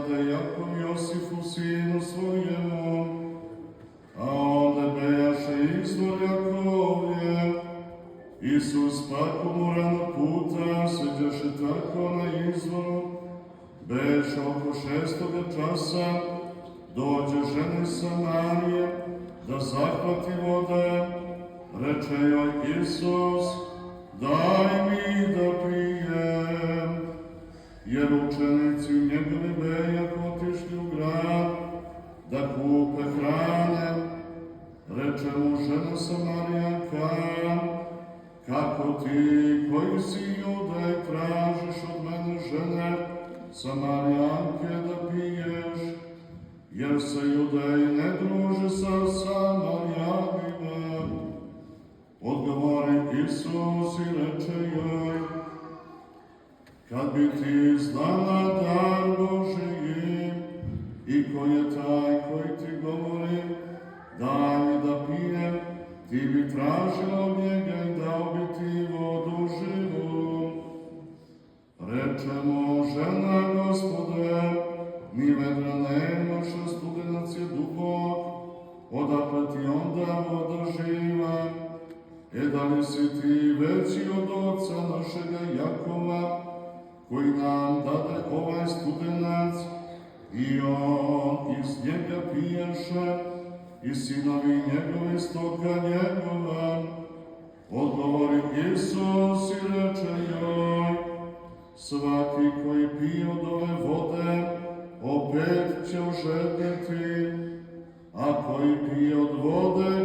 dade Jakov Josifu sinu svojemu, a onda bejaše izvor Jakovlje. Isus pak umorano puta seđaše tako na izvoru, beše oko 6. časa, dođe žene Samarije da zahvati vode, reče joj Isus, daj mi da pijem, jer učenici njegovi bejak otišli u grad da kupe hrane. Reče mu žena Samarijanka, kako ti koji si Judej tražiš od mene žene Samarijanke da piješ, jer se Judej ne druže sa Samarijanima. Odgovori Isus i reče joj, kad bi ti znala dar Božiji i ko je taj koji ti govori, daj mi da pijem, ti bi tražila od njega i dao bi ti vodu živu. Reče mu žena, Gospode, ni vedra nemaš, a studenac je dubok, odakle ti onda voda živa? Da li si ti veći od oca našega Jakova, koji nam dade ovaj studenac, i on iz njega pijaše, i sinovi njegovi stoka njegova? Odgovori Isus i reče joj, svaki koji pije od ove vode, opet će ožedneti, a koji pije od vode